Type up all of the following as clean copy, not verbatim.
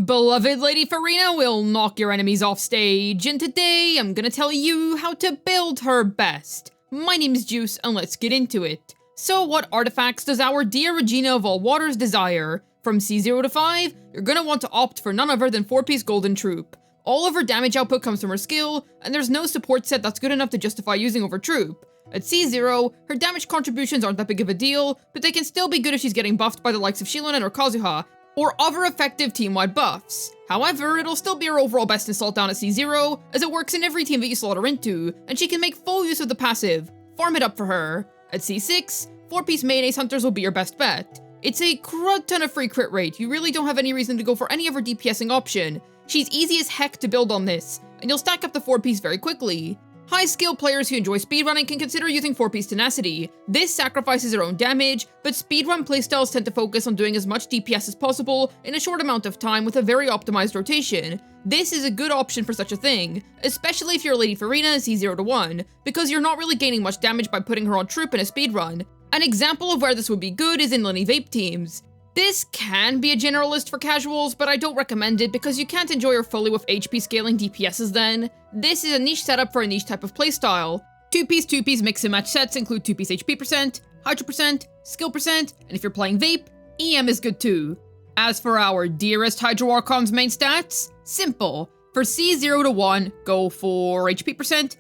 Beloved Lady Furina will knock your enemies off stage, and today I'm gonna tell you how to build her best. My name is Juice, and let's get into it. So what artifacts does our dear Regina of all waters desire? From C0 to 5, you're gonna want to opt for none other than 4-piece Golden Troop. All of her damage output comes from her skill, and there's no support set that's good enough to justify using over Troop. At C0, her damage contributions aren't that big of a deal, but they can still be good if she's getting buffed by the likes of Shilin or Kazuha, or other effective team-wide buffs. However, it'll still be her overall best insult down at C0, as it works in every team that you slot her into, and she can make full use of the passive. Farm it up for her. At C6, 4-piece main ace hunters will be your best bet. It's a crud ton of free crit rate, you really don't have any reason to go for any of her DPSing option. She's easy as heck to build on this, and you'll stack up the 4-piece very quickly. High-skill players who enjoy speedrunning can consider using 4-piece tenacity. This sacrifices their own damage, but speedrun playstyles tend to focus on doing as much DPS as possible in a short amount of time with a very optimized rotation. This is a good option for such a thing, especially if you're Lady Furina C0 to 1, because you're not really gaining much damage by putting her on Troop in a speedrun. An example of where this would be good is in DPS Teams. This can be a generalist for casuals, but I don't recommend it because you can't enjoy her fully with HP scaling DPSs then. This is a niche setup for a niche type of playstyle. 2-piece mix and match sets include 2-piece HP percent, Hydro percent, skill percent, and if you're playing Vape, EM is good too. As for our dearest Hydro Archon's main stats, simple. For C0 to 1, go for HP percent,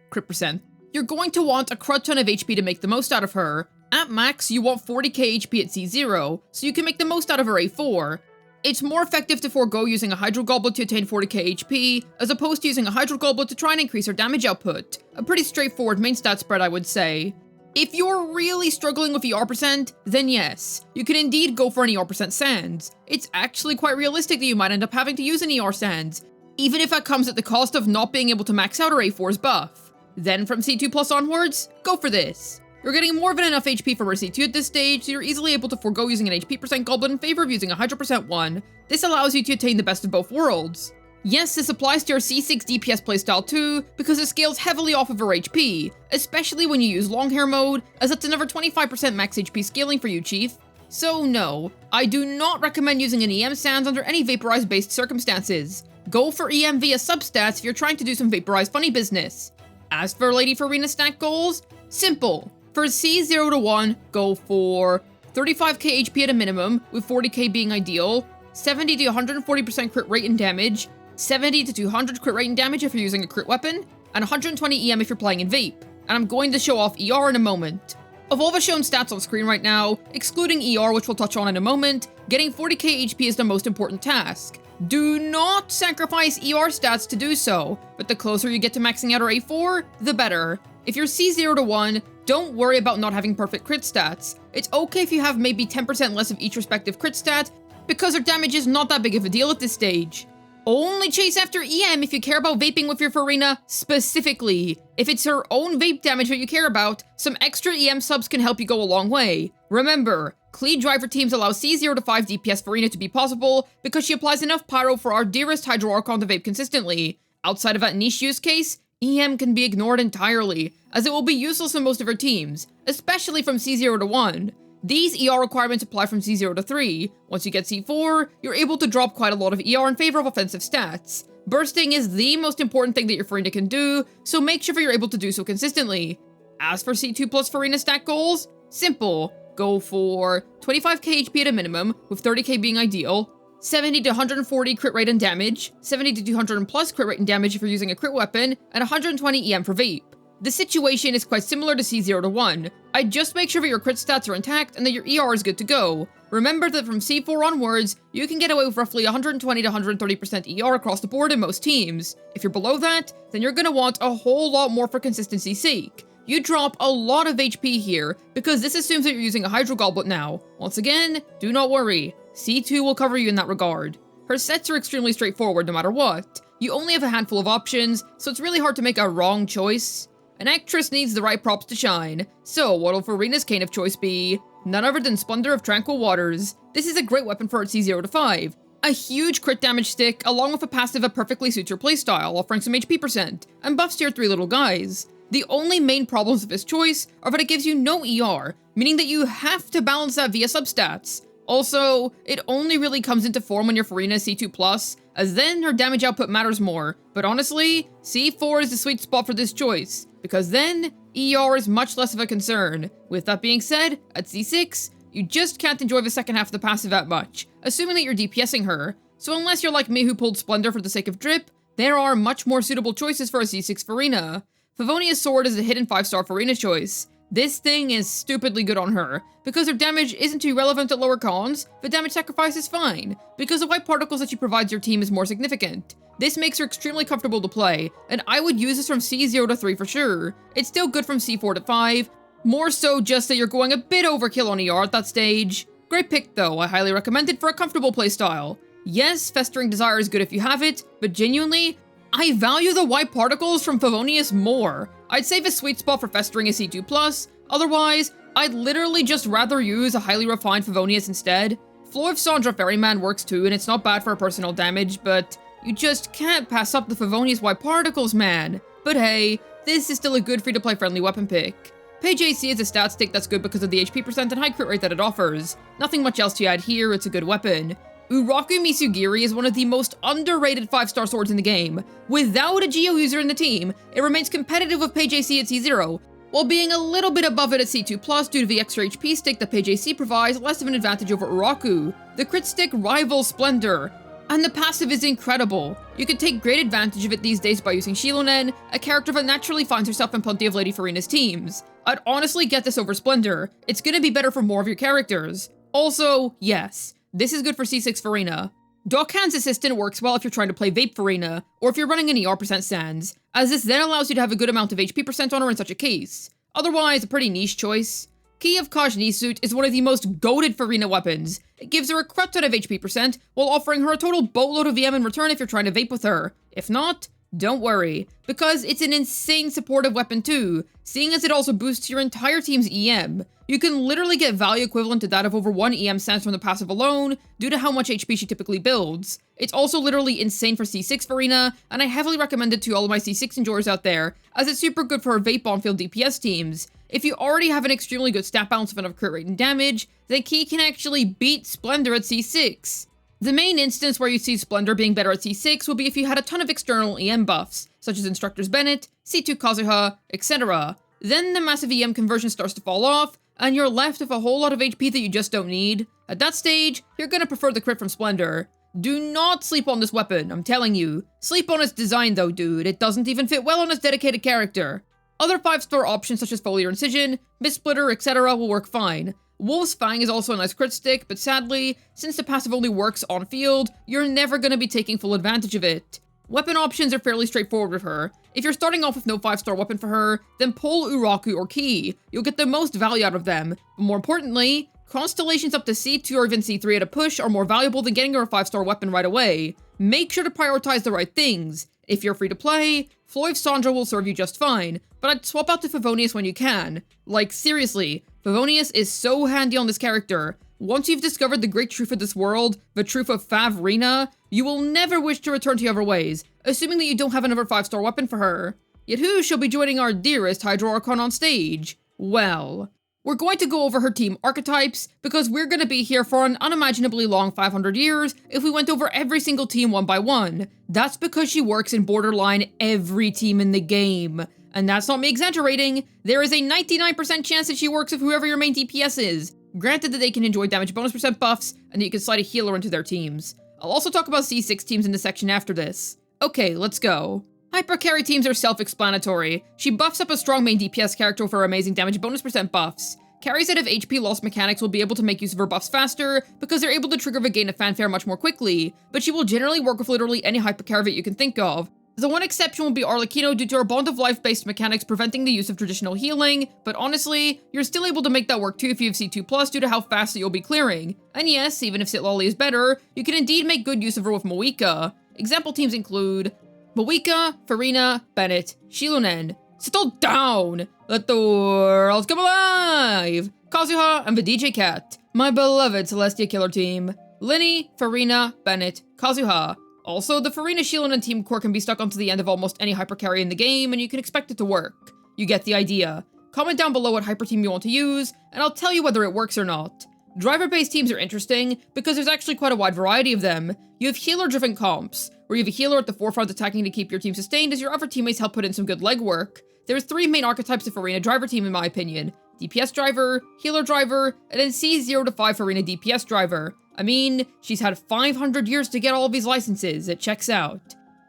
crit percent. You're going to want a crud ton of HP to make the most out of her. At max, you want 40k HP at C0, so you can make the most out of her A4. It's more effective to forego using a Hydro Goblet to attain 40k HP, as opposed to using a Hydro Goblet to try and increase her damage output. A pretty straightforward main stat spread, I would say. If you're really struggling with ER percent, then yes, you can indeed go for an ER percent Sands. It's actually quite realistic that you might end up having to use an ER Sands, even if that comes at the cost of not being able to max out her A4's buff. Then from C2 plus onwards, go for this. You're getting more than enough HP from her C2 at this stage, so you're easily able to forego using an HP percent Goblin in favor of using a Hydro percent 1. This allows you to attain the best of both worlds. Yes, this applies to your C6 DPS playstyle too, because it scales heavily off of her HP, especially when you use long hair mode, as that's another 25% max HP scaling for you, Chief. So no, I do not recommend using an EM Sands under any Vaporize based circumstances. Go for EM via substats if you're trying to do some Vaporize funny business. As for Lady Furina stack goals, simple. For C0 to 1, go for 35k HP at a minimum, with 40k being ideal, 70 to 140% crit rate and damage, 70 to 200 crit rate and damage if you're using a crit weapon, and 120 EM if you're playing in Vape. And I'm going to show off ER in a moment. Of all the shown stats on screen right now, excluding ER, which we'll touch on in a moment, getting 40k HP is the most important task. Do not sacrifice ER stats to do so, but the closer you get to maxing out her A4, the better. If you're C0 to 1, don't worry about not having perfect crit stats. It's okay if you have maybe 10% less of each respective crit stat, because her damage is not that big of a deal at this stage. Only chase after EM if you care about vaping with your Furina specifically. If it's her own vape damage that you care about, some extra EM subs can help you go a long way. Remember, Cleed Driver Teams allow C0 to 5 DPS Furina to be possible because she applies enough pyro for our dearest Hydro Archon to vape consistently. Outside of that niche use case, EM can be ignored entirely, as it will be useless in most of her teams, especially from C0 to 1. These ER requirements apply from C0 to 3. Once you get C4, you're able to drop quite a lot of ER in favor of offensive stats. Bursting is the most important thing that your Furina can do, so make sure that you're able to do so consistently. As for C2 plus Furina stack goals, simple. Go for 25k HP at a minimum, with 30k being ideal, 70 to 140 crit rate and damage, 70 to 200 and plus crit rate and damage if you're using a crit weapon, and 120 EM for Vape. The situation is quite similar to C0 to 1. I'd just make sure that your crit stats are intact and that your ER is good to go. Remember that from C4 onwards, you can get away with roughly 120 to 130% ER across the board in most teams. If you're below that, then you're gonna want a whole lot more for consistency's sake. You drop a lot of HP here, because this assumes that you're using a Hydro Goblet now. Once again, do not worry. C2 will cover you in that regard. Her sets are extremely straightforward no matter what. You only have a handful of options, so it's really hard to make a wrong choice. An actress needs the right props to shine, so what'll Furina's cane of choice be? None other than Splendor of Tranquil Waters. This is a great weapon for at C0 to 5. A huge crit damage stick, along with a passive that perfectly suits your playstyle, offering some HP percent, and buffs to your 3 little guys. The only main problems of this choice are that it gives you no ER, meaning that you have to balance that via substats. Also, it only really comes into form when your Furina is C2+, as then her damage output matters more, but honestly, C4 is the sweet spot for this choice, because then ER is much less of a concern. With that being said, at C6, you just can't enjoy the second half of the passive that much, assuming that you're DPSing her, so unless you're like me who pulled Splendor for the sake of drip, there are much more suitable choices for a C6 Furina. Favonia's Sword is a hidden 5-star Furina choice. This thing is stupidly good on her. Because her damage isn't too relevant at lower cons, the damage sacrifice is fine, because the white particles that she provides your team is more significant. This makes her extremely comfortable to play, and I would use this from C0 to 3 for sure. It's still good from C4 to 5, more so just that you're going a bit overkill on ER at that stage. Great pick though, I highly recommend it for a comfortable playstyle. Yes, Festering Desire is good if you have it, but genuinely, I value the white particles from Favonius more. I'd save a sweet spot for Festering is C2+, otherwise, I'd literally just rather use a highly refined Favonius instead. Flow of Sandra Ferryman works too, and it's not bad for personal damage, but you just can't pass up the Favonius white particles, man. But hey, this is still a good free-to-play friendly weapon pick. Page AC is a stat stick that's good because of the HP percent and high crit rate that it offers. Nothing much else to add here, it's a good weapon. Uraku Misugiri is one of the most underrated 5-star swords in the game. Without a Geo user in the team, it remains competitive with Page AC at C0, while being a little bit above it at C2+ due to the extra HP stick that Page AC provides less of an advantage over Uraku. The crit stick rivals Splendor, and the passive is incredible. You can take great advantage of it these days by using Shilonen, a character that naturally finds herself in plenty of Lady Furina's teams. I'd honestly get this over Splendor. It's gonna be better for more of your characters. Also, yes, this is good for C6 Furina. Dockhand's Assistant works well if you're trying to play Vape Furina, or if you're running an ER percent Sans, as this then allows you to have a good amount of HP percent on her in such a case. Otherwise, a pretty niche choice. Key of khaj-nisut is one of the most goated Furina weapons. It gives her a crap ton of HP percent, while offering her a total boatload of VM in return if you're trying to vape with her. If not, don't worry, because it's an insane supportive weapon too, seeing as it also boosts your entire team's EM. You can literally get value equivalent to that of over 1 EM stance from the passive alone, due to how much HP she typically builds. It's also literally insane for C6 Furina, and I heavily recommend it to all of my C6 enjoyers out there, as it's super good for her vape on-field DPS teams. If you already have an extremely good stat balance of enough crit rate and damage, then Key can actually beat Splendor at C6. The main instance where you see Splendor being better at C6 will be if you had a ton of external EM buffs, such as Instructor's Bennett, C2 Kazuha, etc. Then the massive EM conversion starts to fall off, and you're left with a whole lot of HP that you just don't need. At that stage, you're gonna prefer the crit from Splendor. Do not sleep on this weapon, I'm telling you. Sleep on its design though, dude. It doesn't even fit well on its dedicated character. Other 5-star options such as Foliar Incision, Mistsplitter, etc. will work fine. Wolf's Fang is also a nice crit stick, but sadly, since the passive only works on field, you're never gonna be taking full advantage of it. Weapon options are fairly straightforward with her. If you're starting off with no 5-star weapon for her, then pull Uraku or Key. You'll get the most value out of them. But more importantly, Constellations up to C2 or even C3 at a push are more valuable than getting her a 5-star weapon right away. Make sure to prioritize the right things. If you're free to play, Floy of Sandra will serve you just fine, but I'd swap out to Favonius when you can. Like, seriously, Favonius is so handy on this character. Once you've discovered the great truth of this world, the truth of Favrina, you will never wish to return to your other ways, assuming that you don't have another 5-star weapon for her. Yet who shall be joining our dearest Hydro Archon on stage? Well, we're going to go over her team archetypes, because we're going to be here for an unimaginably long 500 years if we went over every single team one by one. That's because she works in borderline every team in the game. And that's not me exaggerating, there is a 99% chance that she works with whoever your main DPS is. Granted that they can enjoy damage bonus percent buffs, and that you can slide a healer into their teams. I'll also talk about C6 teams in this section after this. Okay, let's go. Hyper carry teams are self-explanatory. She buffs up a strong main DPS character with her amazing damage bonus percent buffs. Carries that have HP loss mechanics will be able to make use of her buffs faster, because they're able to trigger the gain of fanfare much more quickly, but she will generally work with literally any hyper carry that you can think of. The one exception will be Arlecchino due to her Bond of Life based mechanics preventing the use of traditional healing, but honestly, you're still able to make that work too if you have C2+ due to how fast that you'll be clearing. And yes, even if Sitlolly is better, you can indeed make good use of her with Moika. Example teams include Moika, Furina, Bennett, Shilonen. Settle down! Let the world come alive! Kazuha and the DJ Cat, my beloved Celestia killer team. Linny, Furina, Bennett, Kazuha. Also, the Furina Shilonen team core can be stuck onto the end of almost any hyper carry in the game, and you can expect it to work. You get the idea. Comment down below what hyper team you want to use, and I'll tell you whether it works or not. Driver-based teams are interesting because there's actually quite a wide variety of them. You have healer-driven comps, where you have a healer at the forefront attacking to keep your team sustained as your other teammates help put in some good legwork. There's 3 main archetypes of Furina driver team in my opinion: DPS driver, healer driver, and then C0 to 5 Furina DPS driver. I mean, she's had 500 years to get all of these licenses, it checks out.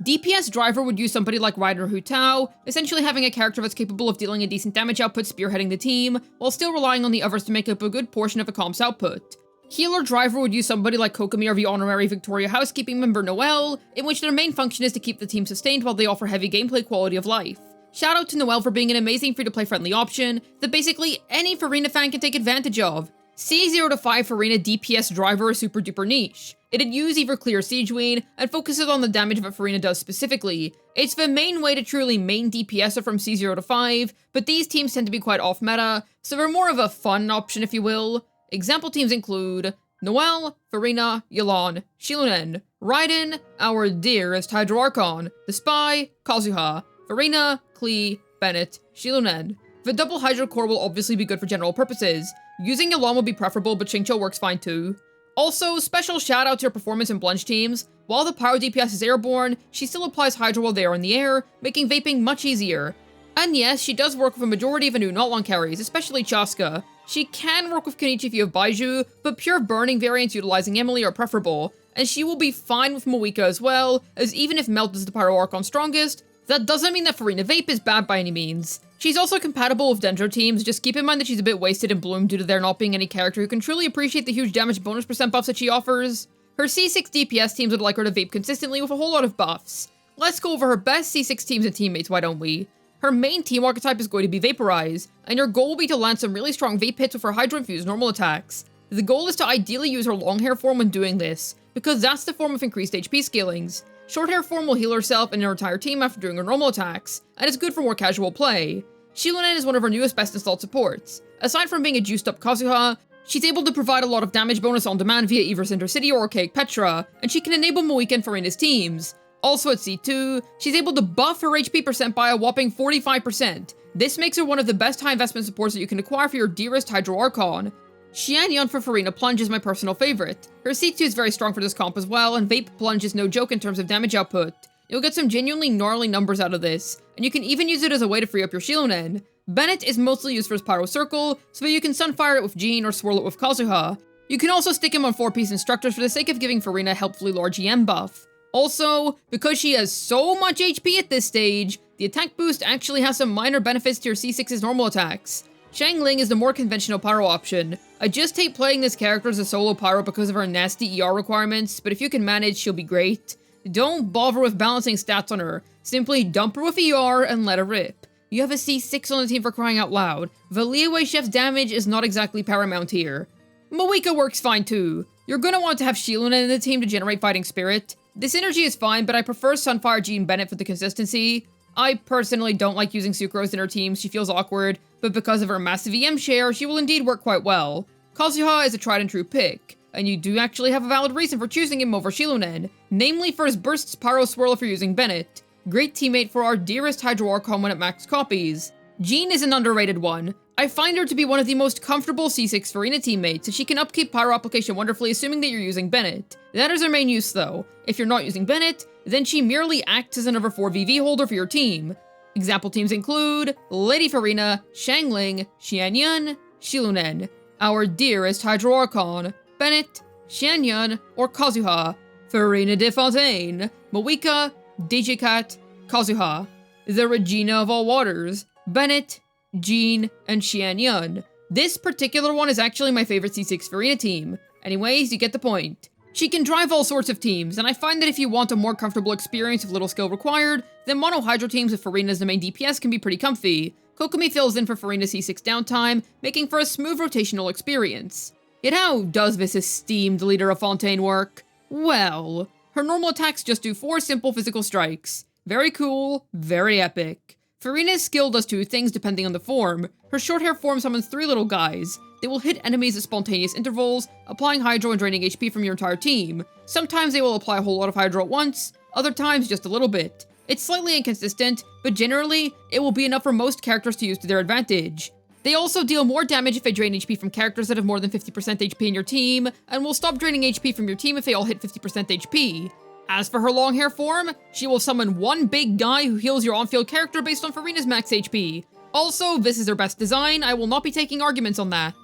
DPS driver would use somebody like Raiden or Hu Tao, essentially having a character that's capable of dealing a decent damage output spearheading the team, while still relying on the others to make up a good portion of the comp's output. Healer driver would use somebody like Kokomi or the honorary Victoria housekeeping member Noelle, in which their main function is to keep the team sustained while they offer heavy gameplay quality of life. Shout out to Noelle for being an amazing free-to-play friendly option that basically any Furina fan can take advantage of. C0 to 5 Furina DPS driver is super duper niche. It'd use either clear Siegeween and focuses on the damage that Furina does specifically. It's the main way to truly main DPS from C0 to 5, but these teams tend to be quite off meta, so they're more of a fun option if you will. Example teams include Noelle, Furina, Yelan, Shilunen, Raiden, our dearest Hydro Archon, the Spy, Kazuha, Furina, Klee, Bennett, Shilunen. The double Hydro core will obviously be good for general purposes. Using Yelan would be preferable, but Xingqiu works fine too. Also, special shout out to her performance in Blunge teams. While the Pyro DPS is airborne, she still applies Hydro while they are in the air, making vaping much easier. And yes, she does work with a majority of the new not-long carries, especially Chaska. She can work with Kenichi if you have Baiju, but pure burning variants utilizing Emily are preferable, and she will be fine with Moika as well, as even if Melt is the Pyro Archon strongest, that doesn't mean that Furina Vape is bad by any means. She's also compatible with Dendro teams, just keep in mind that she's a bit wasted in Bloom due to there not being any character who can truly appreciate the huge damage bonus percent buffs that she offers. Her C6 DPS teams would like her to vape consistently with a whole lot of buffs. Let's go over her best C6 teams and teammates, why don't we? Her main team archetype is going to be Vaporize, and her goal will be to land some really strong vape hits with her Hydro-infused normal attacks. The goal is to ideally use her long hair form when doing this, because that's the form of increased HP scalings. Short hair form will heal herself and her entire team after doing her normal attacks, and it's good for more casual play. Shilunen is one of her newest best installed supports. Aside from being a juiced up Kazuha, she's able to provide a lot of damage bonus on demand via either Cinder City or Archaic Petra, and she can enable Moika and Furina's teams. Also at C2, she's able to buff her HP percent by a whopping 45%. This makes her one of the best high investment supports that you can acquire for your dearest Hydro Archon. Xianyun for Furina Plunge is my personal favorite. Her C2 is very strong for this comp as well, and Vape Plunge is no joke in terms of damage output. You'll get some genuinely gnarly numbers out of this, and you can even use it as a way to free up your Shilunen. Bennett is mostly used for his Pyro Circle, so that you can Sunfire it with Jean or swirl it with Kazuha. You can also stick him on 4-piece Instructors for the sake of giving Furina a helpfully large EM buff. Also, because she has so much HP at this stage, the attack boost actually has some minor benefits to your C6's normal attacks. Xiangling is the more conventional Pyro option. I just hate playing this character as a solo Pyro because of her nasty ER requirements, but if you can manage, she'll be great. Don't bother with balancing stats on her, simply dump her with ER and let her rip. You have a C6 on the team for crying out loud. The Liyue Chef's damage is not exactly paramount here. Moika works fine too. You're gonna want to have Shilunen in the team to generate fighting spirit. This energy is fine, but I prefer Sunfire Jean Bennett for the consistency. I personally don't like using Sucrose in her team, she feels awkward, but because of her massive EM share, she will indeed work quite well. Kazuha is a tried and true pick, and you do actually have a valid reason for choosing him over Shilunen, namely for his Burst's Pyro Swirl for using Bennett. Great teammate for our dearest Hydro Archon when at max copies. Jean is an underrated one. I find her to be one of the most comfortable C6 Furina teammates, and she can upkeep Pyro application wonderfully assuming that you're using Bennett. That is her main use though. If you're not using Bennett, then she merely acts as another 4VV holder for your team. Example teams include Lady Furina, Xiangling, Xianyun, Shilunen, our dearest Hydro Archon, Bennett, Xianyun, or Kazuha, Furina de Fontaine, Moika, Digicat, Kazuha, the Regina of all waters, Bennett, Jean, and Xianyun. This particular one is actually my favorite C6 Furina team. Anyways, you get the point. She can drive all sorts of teams, and I find that if you want a more comfortable experience with little skill required, then mono Hydro teams with Furina as the main DPS can be pretty comfy. Kokomi fills in for Furina's C6 downtime, making for a smooth rotational experience. Yet how does this esteemed leader of Fontaine work? Well, her normal attacks just do 4 simple physical strikes. Very cool, very epic. Furina's skill does 2 things depending on the form. Her short hair form summons 3 little guys. They will hit enemies at spontaneous intervals, applying Hydro and draining HP from your entire team. Sometimes they will apply a whole lot of Hydro at once, other times just a little bit. It's slightly inconsistent, but generally, it will be enough for most characters to use to their advantage. They also deal more damage if they drain HP from characters that have more than 50% HP in your team, and will stop draining HP from your team if they all hit 50% HP. As for her long hair form, she will summon one big guy who heals your on-field character based on Furina's max HP. Also, this is her best design, I will not be taking arguments on that.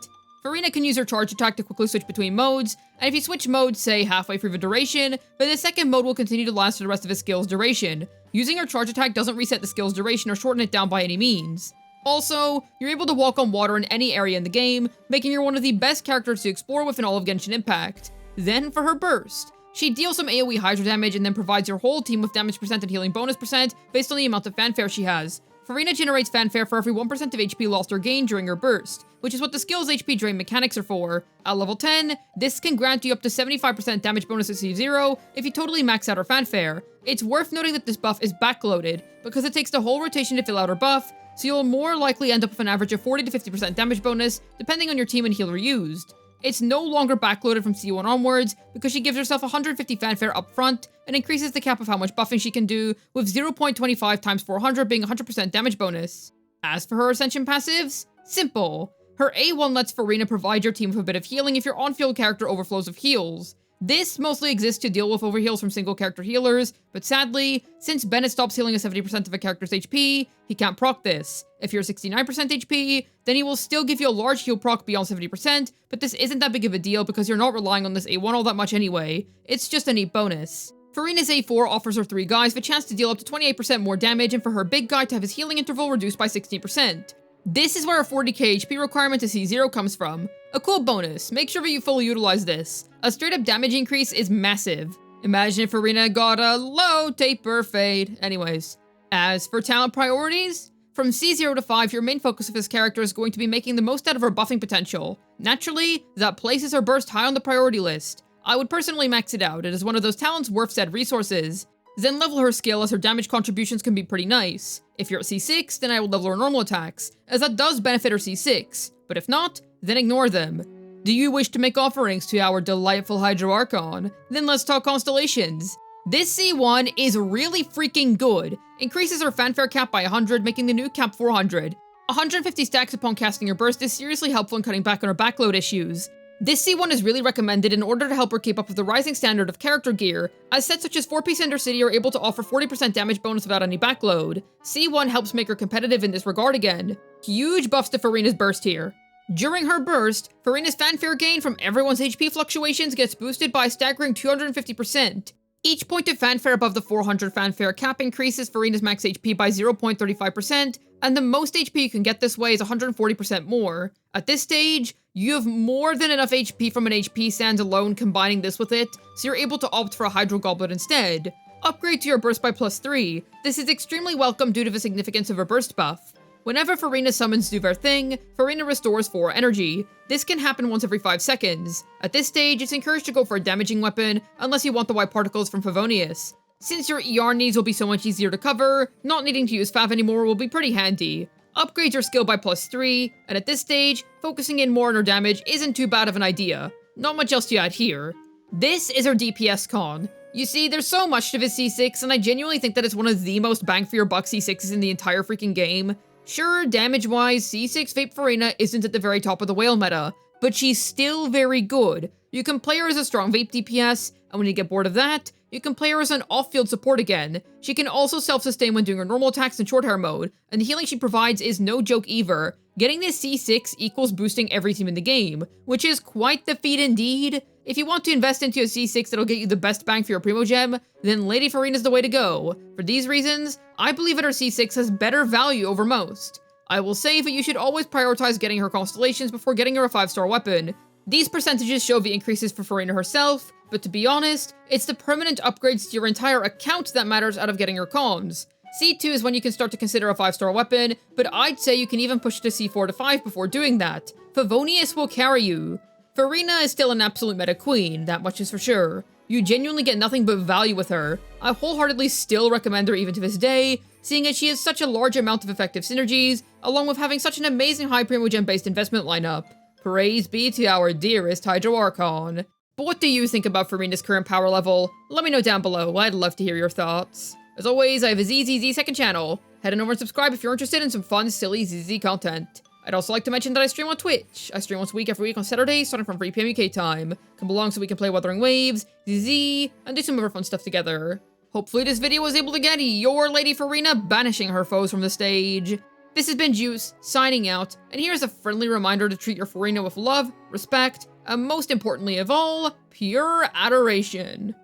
Furina can use her charge attack to quickly switch between modes, and if you switch modes, say halfway through the duration, then the second mode will continue to last for the rest of the skill's duration. Using her charge attack doesn't reset the skill's duration or shorten it down by any means. Also, you're able to walk on water in any area in the game, making her one of the best characters to explore within all of Genshin Impact. Then for her burst. She deals some AoE Hydra damage and then provides your whole team with damage percent and healing bonus percent based on the amount of fanfare she has. Furina generates fanfare for every 1% of HP lost or gained during her burst, which is what the skill's HP drain mechanics are for. At level 10, this can grant you up to 75% damage bonus at C0 if you totally max out her fanfare. It's worth noting that this buff is backloaded, because it takes the whole rotation to fill out her buff, so you'll more likely end up with an average of 40 to 50% damage bonus, depending on your team and healer used. It's no longer backloaded from C1 onwards, because she gives herself 150 fanfare up front, and increases the cap of how much buffing she can do, with 0.25 times 400 being 100% damage bonus. As for her Ascension passives, simple. Her A1 lets Furina provide your team with a bit of healing if your on-field character overflows of heals. This mostly exists to deal with overheals from single character healers, but sadly, since Bennett stops healing at 70% of a character's HP, he can't proc this. If you're 69% HP, then he will still give you a large heal proc beyond 70%, but this isn't that big of a deal because you're not relying on this A1 all that much anyway. It's just a neat bonus. Furina's A4 offers her 3 guys the chance to deal up to 28% more damage and for her big guy to have his healing interval reduced by 16%. This is where a 40k HP requirement to C0 comes from. A cool bonus, make sure that you fully utilize this. A straight up damage increase is massive. Imagine if Furina got a low taper fade. Anyways, as for talent priorities, from C0 to 5, your main focus of this character is going to be making the most out of her buffing potential. Naturally, that places her burst high on the priority list. I would personally max it out, it is one of those talents worth said resources. Then level her skill as her damage contributions can be pretty nice. If you're at C6, then I would level her normal attacks, as that does benefit her C6, but if not, then ignore them. Do you wish to make offerings to our delightful Hydro Archon? Then let's talk Constellations. This C1 is really freaking good. Increases her fanfare cap by 100, making the new cap 400. 150 stacks upon casting her burst is seriously helpful in cutting back on her backload issues. This C1 is really recommended in order to help her keep up with the rising standard of character gear, as sets such as 4-piece Ender City are able to offer 40% damage bonus without any backload. C1 helps make her competitive in this regard again. Huge buffs to Furina's burst here. During her burst, Furina's fanfare gain from everyone's HP fluctuations gets boosted by a staggering 250%. Each point of fanfare above the 400 fanfare cap increases Furina's max HP by 0.35%, and the most HP you can get this way is 140% more. At this stage, you have more than enough HP from an HP stand alone combining this with it, so you're able to opt for a Hydro Goblet instead. Upgrade to your burst by +3. This is extremely welcome due to the significance of her burst buff. Whenever Furina summons Do Their Thing, Furina restores 4 energy. This can happen once every 5 seconds. At this stage, it's encouraged to go for a damaging weapon, unless you want the white particles from Favonius. Since your ER needs will be so much easier to cover, not needing to use Fav anymore will be pretty handy. Upgrade your skill by +3, and at this stage, focusing in more on her damage isn't too bad of an idea. Not much else to add here. This is her DPS con. You see, there's so much to this C6, and I genuinely think that it's one of the most bang for your buck C6s in the entire freaking game. Sure, damage-wise, C6 Vape Furina isn't at the very top of the whale meta, but she's still very good. You can play her as a strong Vape DPS, and when you get bored of that, you can play her as an off-field support again. She can also self-sustain when doing her normal attacks in short hair mode, and the healing she provides is no joke either. Getting this C6 equals boosting every team in the game, which is quite the feat indeed. If you want to invest into a C6 that'll get you the best bang for your Primo Gem, then Lady Furina's the way to go. For these reasons, I believe that her C6 has better value over most. I will say that you should always prioritize getting her Constellations before getting her a 5-star weapon. These percentages show the increases for Furina herself, but to be honest, it's the permanent upgrades to your entire account that matters out of getting her cons. C2 is when you can start to consider a 5-star weapon, but I'd say you can even push to C4 to 5 before doing that. Favonius will carry you. Furina is still an absolute meta queen, that much is for sure. You genuinely get nothing but value with her. I wholeheartedly still recommend her even to this day, seeing as she has such a large amount of effective synergies, along with having such an amazing high Primo Gem based investment lineup. Praise be to our dearest Hydro Archon. But what do you think about Furina's current power level? Let me know down below, I'd love to hear your thoughts. As always, I have a ZZZ second channel. Head on over and subscribe if you're interested in some fun, silly ZZZ content. I'd also like to mention that I stream on Twitch. I stream once a week every week on Saturday, starting from 3 p.m. UK time. Come along so we can play Wuthering Waves, ZZ, and do some other fun stuff together. Hopefully this video was able to get your Lady Furina banishing her foes from the stage. This has been Juice, signing out, and here's a friendly reminder to treat your Furina with love, respect, and most importantly of all, pure adoration.